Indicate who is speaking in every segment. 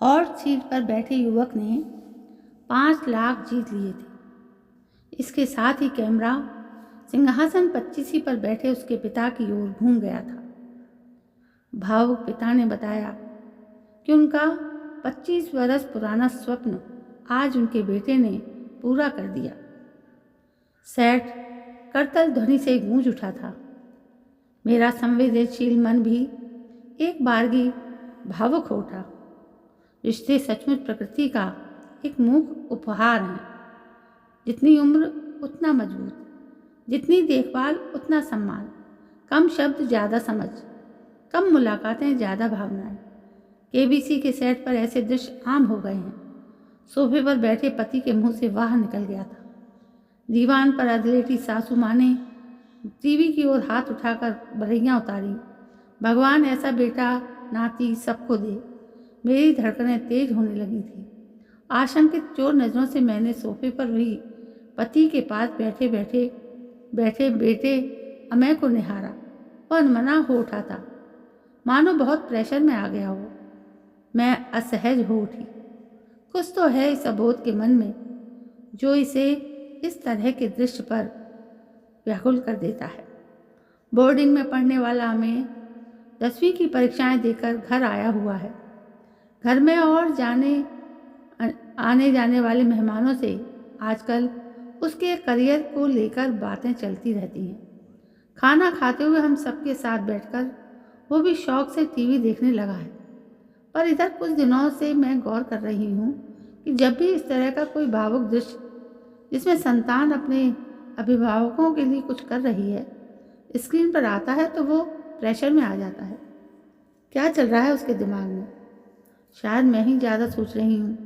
Speaker 1: Hot seat पर बैठे युवक ने 5 लाख जीत लिए थे। इसके साथ ही कैमरा सिंहासन 25 पर बैठे उसके पिता की ओर घूम गया था। भावुक पिता ने बताया कि उनका 25 वर्ष पुराना स्वप्न आज उनके बेटे ने पूरा कर दिया। सेठ करतल ध्वनि से गूंज उठा था। मेरा संवेदनशील मन भी एक बारगी भावुक हो उठा। रिश्ते सचमुच प्रकृति का एक मूक उपहार हैं। जितनी उम्र उतना मजबूत, जितनी देखभाल उतना सम्मान, कम शब्द ज़्यादा समझ, कम मुलाकातें ज़्यादा भावनाएं। केबीसी के सेट पर ऐसे दृश्य आम हो गए हैं। सोफे पर बैठे पति के मुंह से वाह निकल गया था। दीवान पर अधलेटी सासू माँ ने टीवी की ओर हाथ उठाकर बरैयाँ उतारी। भगवान ऐसा बेटा नाती सबको दे। मेरी धड़कनें तेज होने लगी थी। आशंकित चोर नज़रों से मैंने सोफे पर भी पति के पास बैठे बेटे अमय को निहारा। वह अनमना हो उठा था, मानो बहुत प्रेशर में आ गया हो। मैं असहज हो उठी। कुछ तो है इस अबोध के मन में जो इसे इस तरह के दृश्य पर व्याकुल कर देता है। बोर्डिंग में पढ़ने वाला अमय 10वीं की परीक्षाएं देकर घर आया हुआ है। घर में और आने जाने वाले मेहमानों से आजकल उसके करियर को लेकर बातें चलती रहती हैं। खाना खाते हुए हम सबके साथ बैठकर वो भी शौक से टीवी देखने लगा है। पर इधर कुछ दिनों से मैं गौर कर रही हूँ कि जब भी इस तरह का कोई भावुक दृश्य जिसमें संतान अपने अभिभावकों के लिए कुछ कर रही है स्क्रीन पर आता है तो वो प्रेशर में आ जाता है। क्या चल रहा है उसके दिमाग में? शायद मैं ही ज़्यादा सोच रही हूँ।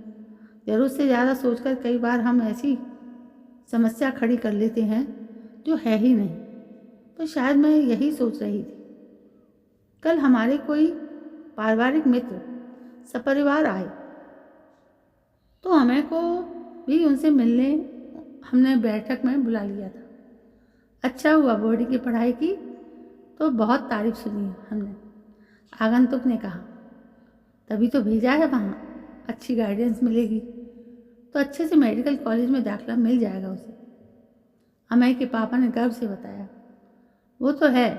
Speaker 1: ज़रूरत से ज़्यादा सोचकर कई बार हम ऐसी समस्या खड़ी कर लेते हैं जो है ही नहीं। तो शायद मैं यही सोच रही थी। कल हमारे कोई पारिवारिक मित्र सपरिवार आए तो हमें को भी उनसे मिलने हमने बैठक में बुला लिया था। अच्छा हुआ बोर्डिंग की पढ़ाई की तो बहुत तारीफ सुनी हमने, आगंतुक ने कहा। तभी तो भेजा है वहाँ, अच्छी गाइडेंस मिलेगी तो अच्छे से मेडिकल कॉलेज में दाखिला मिल जाएगा उसे। अमय के पापा ने गर्व से बताया। वो तो है।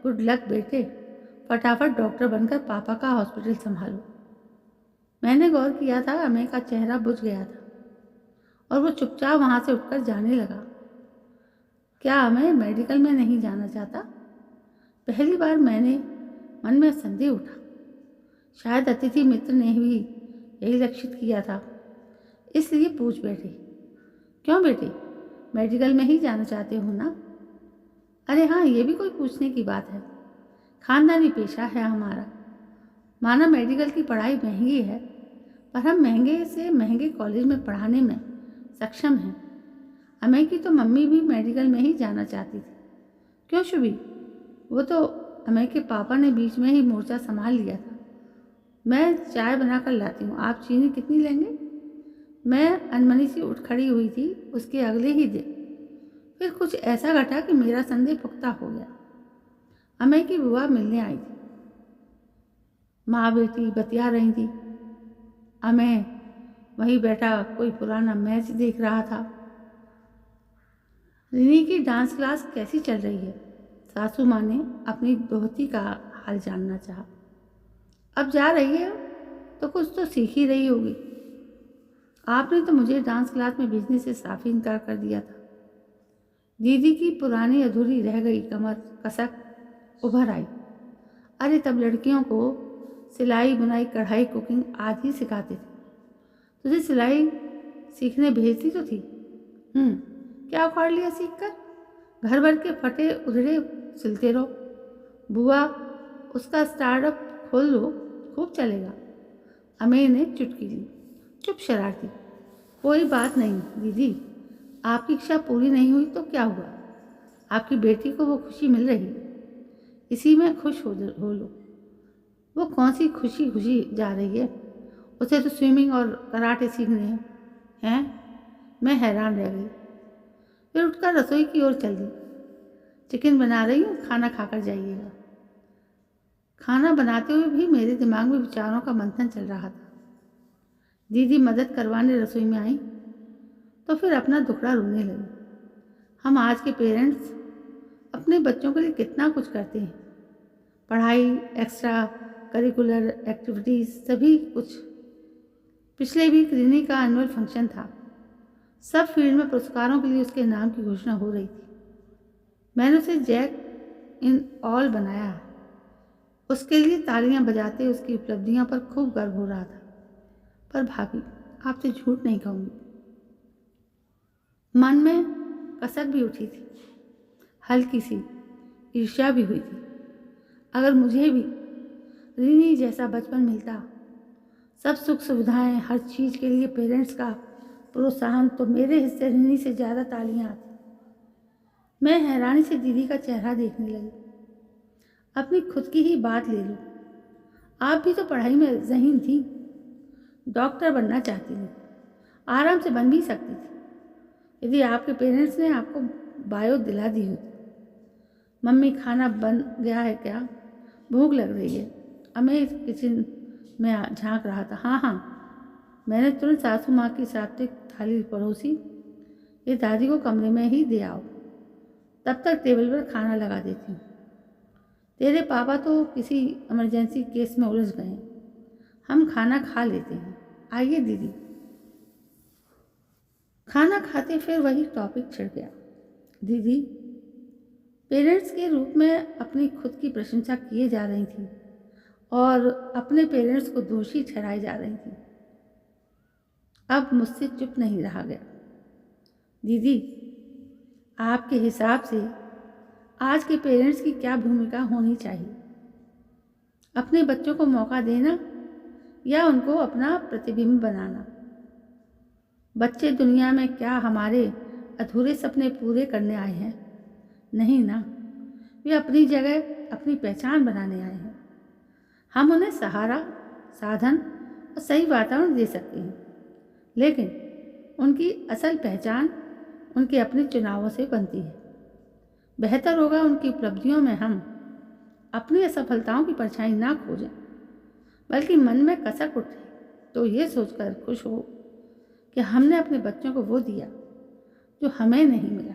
Speaker 1: गुड लक बेटे, फटाफट डॉक्टर बनकर पापा का हॉस्पिटल संभालो। मैंने गौर किया था अमय का चेहरा बुझ गया था और वो चुपचाप वहाँ से उठकर जाने लगा। क्या अमय मेडिकल में नहीं जाना चाहता? पहली बार मैंने मन में संदेह उठा। शायद अतिथि मित्र ने भी यही लक्षित किया था, इसलिए पूछ बैठे। क्यों बेटे, मेडिकल में ही जाना चाहते हो ना? अरे हाँ, ये भी कोई पूछने की बात है। खानदानी पेशा है हमारा। माना मेडिकल की पढ़ाई महंगी है, पर हम महंगे से महंगे कॉलेज में पढ़ाने में सक्षम हैं। अमय की तो मम्मी भी मेडिकल में ही जाना चाहती थी। क्यों शुभी? वो तो अमय के पापा ने बीच में ही मोर्चा संभाल लिया था। मैं चाय बनाकर लाती हूँ, आप चीनी कितनी लेंगे? मैं अनमनी सी उठ खड़ी हुई थी उसके अगले ही दिन। फिर कुछ ऐसा घटा कि मेरा संदेह पुख्ता हो गया। अमय की बुआ मिलने आई थी। माँ बेटी बतिया रही थी। अमय वहीं बैठा कोई पुराना मैच देख रहा था। रिनी की डांस क्लास कैसी चल रही है? सासू माँ ने अपनी दोहती का हाल जानना चाहा। अब जा रही है तो कुछ तो सीख ही रही होगी। आपने तो मुझे डांस क्लास में भेजने से साफ इनकार कर दिया था। दीदी की पुरानी अधूरी रह गई कमर कसक उभर आई। अरे तब लड़कियों को सिलाई बुनाई कढ़ाई कुकिंग आदि सिखाते थे। तुझे सिलाई सीखने भेजती तो थी। क्या उखाड़ लिया सीख कर? घर भर के फटे उधड़े सिलते रहो। बुआ उसका स्टार्टअप खोल लो, खूब चलेगा। अमय ने चुटकी ली। चुप शरारती। कोई बात नहीं दीदी, आपकी इच्छा पूरी नहीं हुई तो क्या हुआ? आपकी बेटी को वो खुशी मिल रही, इसी में खुश हो लो। वो कौन सी खुशी जा रही है? उसे तो स्विमिंग और कराटे सीखने हैं। मैं हैरान रह गई। फिर उठकर रसोई की ओर चल दी। चिकन बना रही हूँ, खाना खाकर जाइएगा। खाना बनाते हुए भी मेरे दिमाग में विचारों का मंथन चल रहा था। दीदी मदद करवाने रसोई में आई तो फिर अपना दुखड़ा रोने लगी। हम आज के पेरेंट्स अपने बच्चों के लिए कितना कुछ करते हैं, पढ़ाई, एक्स्ट्रा करिकुलर एक्टिविटीज़, सभी कुछ। पिछले वीक रिनी का एनुअल फंक्शन था। सब फील्ड में पुरस्कारों के लिए उसके नाम की घोषणा हो रही थी। मैंने उसे जैक इन ऑल बनाया है। उसके लिए तालियां बजाते उसकी उपलब्धियों पर खूब गर्व हो रहा था। पर भाभी, आपसे झूठ नहीं कहूँगी, मन में कसक भी उठी थी, हल्की सी ईर्ष्या भी हुई थी। अगर मुझे भी रिनी जैसा बचपन मिलता, सब सुख सुविधाएं, हर चीज़ के लिए पेरेंट्स का प्रोत्साहन, तो मेरे हिस्से रिनी से ज़्यादा तालियां आती। मैं हैरानी से दीदी का चेहरा देखने लगी। अपनी खुद की ही बात ले लूँ, आप भी तो पढ़ाई में ज़हीन थी, डॉक्टर बनना चाहती थी, आराम से बन भी सकती थी यदि आपके पेरेंट्स ने आपको बायो दिला दी होती। मम्मी, खाना बन गया है क्या? भूख लग रही है। अमेर किचन में झांक रहा था। हाँ हाँ, मैंने तुरंत सासू माँ की सात्विक थाली परोसी। ये दादी को कमरे में ही दे आओ, तब तक टेबल पर खाना लगा देती हूँ। तेरे पापा तो किसी इमरजेंसी केस में उलझ गए हैं, हम खाना खा लेते हैं। आइए दीदी। खाना खाते फिर वही टॉपिक छिड़ गया। दीदी पेरेंट्स के रूप में अपनी खुद की प्रशंसा किए जा रही थी और अपने पेरेंट्स को दोषी ठहराई जा रही थी। अब मुझसे चुप नहीं रहा गया। दीदी, आपके हिसाब से आज के पेरेंट्स की क्या भूमिका होनी चाहिए? अपने बच्चों को मौका देना या उनको अपना प्रतिबिंब बनाना? बच्चे दुनिया में क्या हमारे अधूरे सपने पूरे करने आए हैं? नहीं ना, वे अपनी जगह अपनी पहचान बनाने आए हैं। हम उन्हें सहारा, साधन और सही वातावरण दे सकते हैं, लेकिन उनकी असल पहचान उनके अपने चुनावों से बनती है। बेहतर होगा उनकी उपलब्धियों में हम अपनी असफलताओं की परछाई ना खोजें, बल्कि मन में कसक उठे तो ये सोचकर खुश हो कि हमने अपने बच्चों को वो दिया जो हमें नहीं मिला।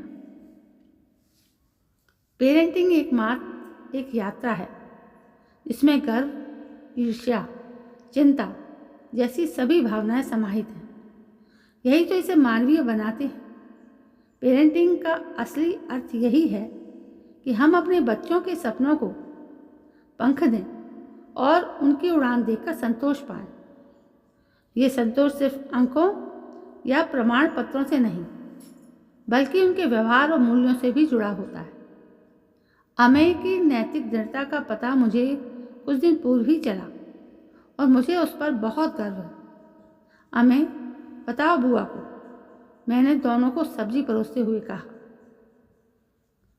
Speaker 1: पेरेंटिंग एक यात्रा है जिसमें गर्व, ईर्ष्या, चिंता जैसी सभी भावनाएं समाहित हैं। यही तो इसे मानवीय बनाते हैं। पेरेंटिंग का असली अर्थ यही है कि हम अपने बच्चों के सपनों को पंख दें और उनकी उड़ान देखकर संतोष पाएं। ये संतोष सिर्फ अंकों या प्रमाण पत्रों से नहीं, बल्कि उनके व्यवहार और मूल्यों से भी जुड़ा होता है। अमेय की नैतिक दृढ़ता का पता मुझे कुछ दिन पूर्व ही चला और मुझे उस पर बहुत गर्व है। अमेय, बताओ बुआ को, मैंने दोनों को सब्जी परोसते हुए कहा।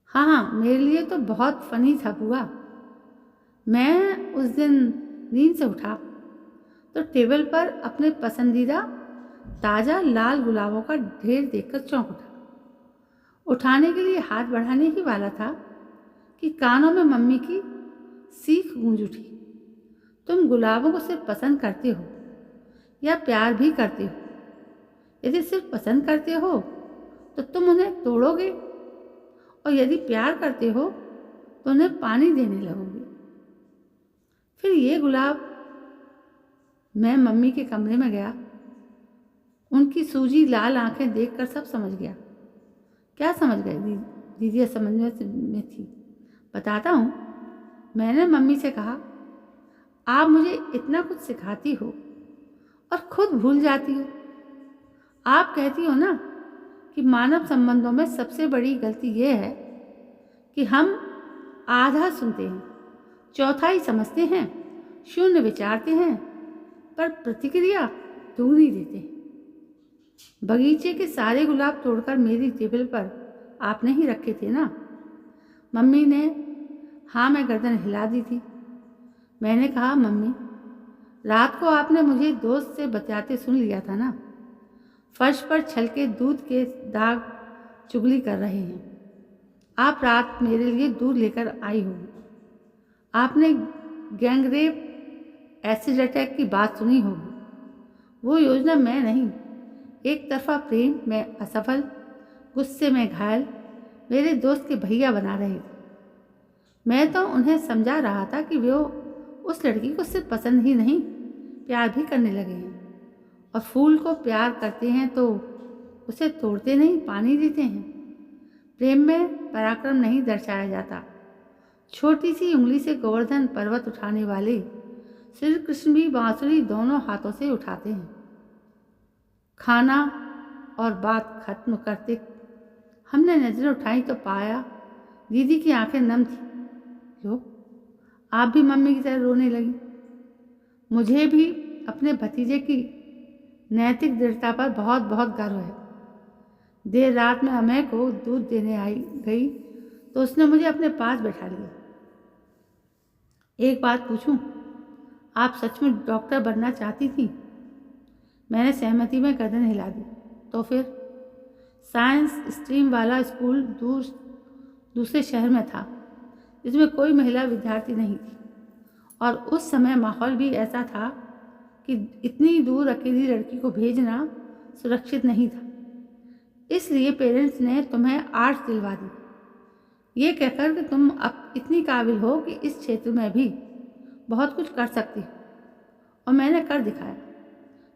Speaker 1: हाँ हाँ, मेरे लिए तो बहुत फनी था बुआ। मैं उस दिन नींद से उठा तो टेबल पर अपने पसंदीदा ताज़ा लाल गुलाबों का ढेर देखकर चौंक उठा। उठाने के लिए हाथ बढ़ाने ही वाला था कि कानों में मम्मी की सीख गूंज उठी। तुम गुलाबों को सिर्फ पसंद करते हो या प्यार भी करते हो? यदि सिर्फ पसंद करते हो तो तुम उन्हें तोड़ोगे, और यदि प्यार करते हो तो उन्हें पानी देने लगोगे। फिर ये गुलाब। मैं मम्मी के कमरे में गया। उनकी सूजी लाल आंखें देखकर सब समझ गया। क्या समझ गए? दीदी समझने में थी। बताता हूँ। मैंने मम्मी से कहा, आप मुझे इतना कुछ सिखाती हो और खुद भूल जाती हो। आप कहती हो ना कि मानव संबंधों में सबसे बड़ी गलती यह है कि हम आधा सुनते हैं, चौथाई समझते हैं, शून्य विचारते हैं, पर प्रतिक्रिया दूरी देते हैं। बगीचे के सारे गुलाब तोड़कर मेरी टेबल पर आपने ही रखे थे ना? मम्मी ने हाँ में गर्दन हिला दी थी। मैंने कहा, मम्मी, रात को आपने मुझे दोस्त से बतियाते सुन लिया था ना? फर्श पर छलके दूध के दाग चुगली कर रहे हैं। आप रात मेरे लिए दूध लेकर आई होगी। आपने गैंगरेप, एसिड अटैक की बात सुनी होगी। वो योजना मैं नहीं, एक तरफा प्रेम में असफल, गुस्से में घायल मेरे दोस्त के भैया बना रहे थे। मैं तो उन्हें समझा रहा था कि वो उस लड़की को सिर्फ पसंद ही नहीं, प्यार भी करने लगे हैं। और फूल को प्यार करते हैं तो उसे तोड़ते नहीं, पानी देते हैं। प्रेम में पराक्रम नहीं दर्शाया जाता। छोटी सी उंगली से गोवर्धन पर्वत उठाने वाले श्री कृष्ण भी बांसुरी दोनों हाथों से उठाते हैं। खाना और बात खत्म करते हमने नजरें उठाई तो पाया दीदी की आंखें नम थी। क्यों? आप भी मम्मी की तरह रोने लगी। मुझे भी अपने भतीजे की नैतिक दृढ़ता पर बहुत बहुत गर्व है। देर रात में अमय को दूध देने आई गई तो उसने मुझे अपने पास बैठा लिया। एक बात पूछूं, आप सच में डॉक्टर बनना चाहती थी? मैंने सहमति में गर्दन हिला दी। तो फिर? साइंस स्ट्रीम वाला स्कूल दूसरे शहर में था, जिसमें कोई महिला विद्यार्थी नहीं थी, और उस समय माहौल भी ऐसा था कि इतनी दूर अकेली लड़की को भेजना सुरक्षित नहीं था। इसलिए पेरेंट्स ने तुम्हें आर्ट्स दिलवा दी, ये कहकर कि तुम अब इतनी काबिल हो कि इस क्षेत्र में भी बहुत कुछ कर सकती हो। और मैंने कर दिखाया।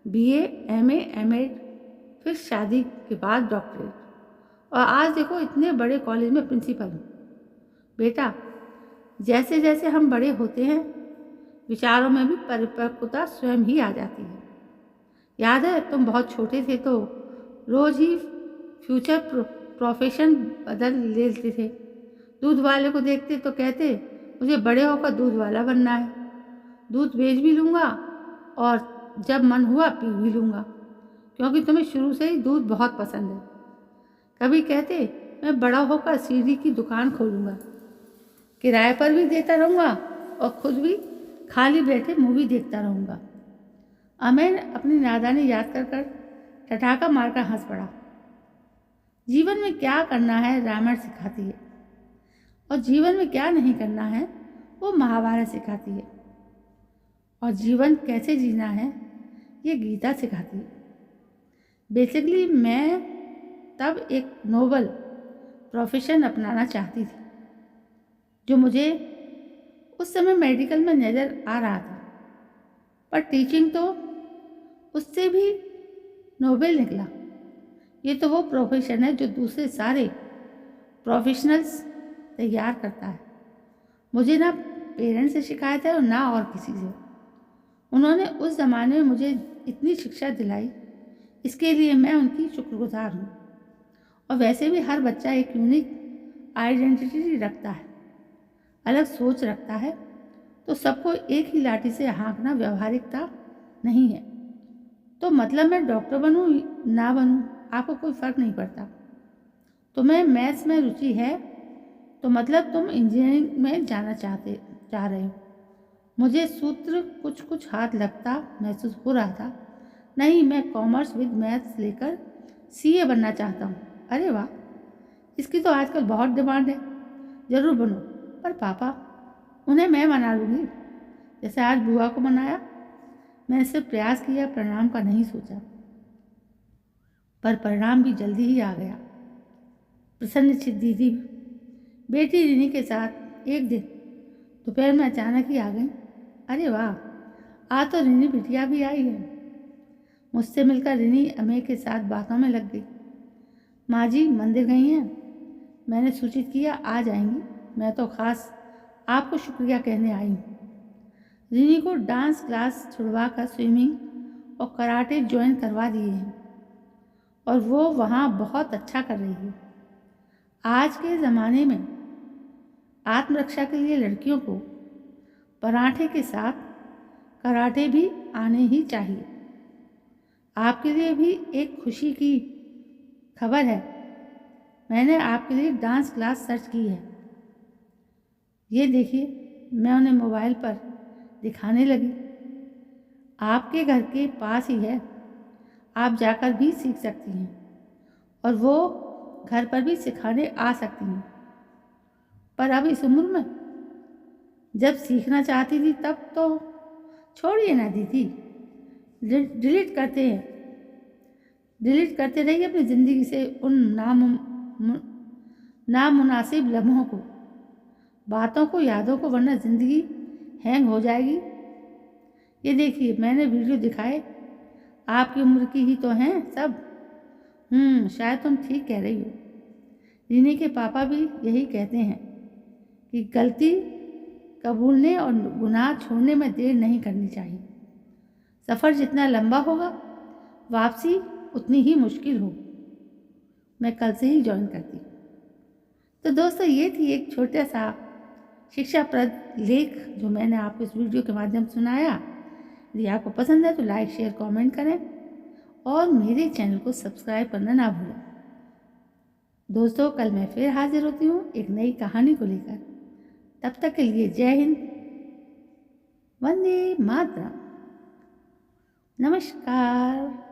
Speaker 1: बीए, एमए, एमएड, फिर शादी के बाद डॉक्टरेट, और आज देखो इतने बड़े कॉलेज में प्रिंसिपल हूँ। बेटा, जैसे जैसे हम बड़े होते हैं विचारों में भी परिपक्वता स्वयं ही आ जाती है। याद है तुम बहुत छोटे थे तो रोज ही फ्यूचर प्रोफेशन बदल लेते थे। दूध वाले को देखते तो कहते मुझे बड़े होकर दूध वाला बनना है, दूध बेच भी लूँगा और जब मन हुआ पी भी लूँगा, क्योंकि तुम्हें शुरू से ही दूध बहुत पसंद है। कभी कहते मैं बड़ा होकर सीढ़ी की दुकान खोलूँगा, किराए पर भी देता रहूँगा और खुद भी खाली बैठे मूवी देखता रहूँगा। अमैन अपनी नादानी याद कर कर ठठाका मारकर हंस पड़ा। जीवन में क्या करना है रामायण सिखाती है, और जीवन में क्या नहीं करना है वो महाभारत सिखाती है, और जीवन कैसे जीना है ये गीता सिखाती है। बेसिकली मैं तब एक नोबल प्रोफेशन अपनाना चाहती थी, जो मुझे उस समय मेडिकल में नज़र आ रहा था, पर टीचिंग तो उससे भी नोबल निकला। ये तो वो प्रोफेशन है जो दूसरे सारे प्रोफेशनल्स तैयार करता है। मुझे ना पेरेंट्स से शिकायत है और ना और किसी से। उन्होंने उस ज़माने में मुझे इतनी शिक्षा दिलाई, इसके लिए मैं उनकी शुक्रगुजार हूँ। और वैसे भी हर बच्चा एक यूनिक आइडेंटिटी रखता है, अलग सोच रखता है, तो सबको एक ही लाठी से हाँकना व्यवहारिकता नहीं है। तो मतलब मैं डॉक्टर बनूँ ना बनूँ आपको कोई फ़र्क नहीं पड़ता। तुम्हें मैथ्स में रुचि है तो मतलब तुम इंजीनियरिंग में जाना चाह रहे हो। मुझे सूत्र कुछ कुछ हाथ लगता महसूस हो रहा था। नहीं, मैं कॉमर्स विद मैथ्स लेकर सीए बनना चाहता हूँ। अरे वाह, इसकी तो आजकल बहुत डिमांड है, ज़रूर बनो। पर पापा, उन्हें मैं मना लूँगी, जैसे आज बुआ को मनाया। मैंने सिर्फ प्रयास किया, परिणाम का नहीं सोचा। पर परिणाम भी जल्दी ही आ गया। प्रसन्नचित्त दीदी बेटी रिनी के साथ एक दिन दोपहर में अचानक ही आ गई। अरे वाह, आज तो रिनी बिटिया भी आई है। मुझसे मिलकर रिनी अमेय के साथ बातों में लग गई। माँ जी मंदिर गई हैं, मैंने सूचित किया आ जाएंगी। मैं तो खास आपको शुक्रिया कहने आई हूँ। रिनी को डांस क्लास छुड़वा कर स्विमिंग और कराटे ज्वाइन करवा दिए हैं, और वो वहाँ बहुत अच्छा कर रही है। आज के ज़माने में आत्मरक्षा के लिए लड़कियों को पराठे के साथ कराटे भी आने ही चाहिए। आपके लिए भी एक खुशी की खबर है, मैंने आपके लिए डांस क्लास सर्च की है। ये देखिए, मैं उन्हें मोबाइल पर दिखाने लगी। आपके घर के पास ही है, आप जाकर भी सीख सकती हैं, और वो घर पर भी सिखाने आ सकती हैं। पर अब इस उम्र में जब सीखना चाहती थी तब तो छोड़िए ना दीदी, डिलीट करते रहिए अपनी ज़िंदगी से उन नामुनासिब लम्हों को, बातों को, यादों को, वरना ज़िंदगी हैंग हो जाएगी। ये देखिए मैंने वीडियो दिखाए, आपकी उम्र की ही तो हैं सब। शायद तुम ठीक कह रही हो। रीनी के पापा भी यही कहते हैं कि गलती कबूलने और गुनाह छोड़ने में देर नहीं करनी चाहिए। सफ़र जितना लंबा होगा, वापसी उतनी ही मुश्किल होगी। मैं कल से ही ज्वाइन करती। तो दोस्तों, ये थी एक छोटा सा शिक्षाप्रद लेख जो मैंने आपको इस वीडियो के माध्यम से सुनाया। यदि आपको पसंद है तो लाइक, शेयर, कमेंट करें और मेरे चैनल को सब्सक्राइब करना ना भूलें। दोस्तों, कल मैं फिर हाजिर होती हूँ एक नई कहानी को लेकर। तब तक के लिए जय हिंद, वंदे मातरम, नमस्कार।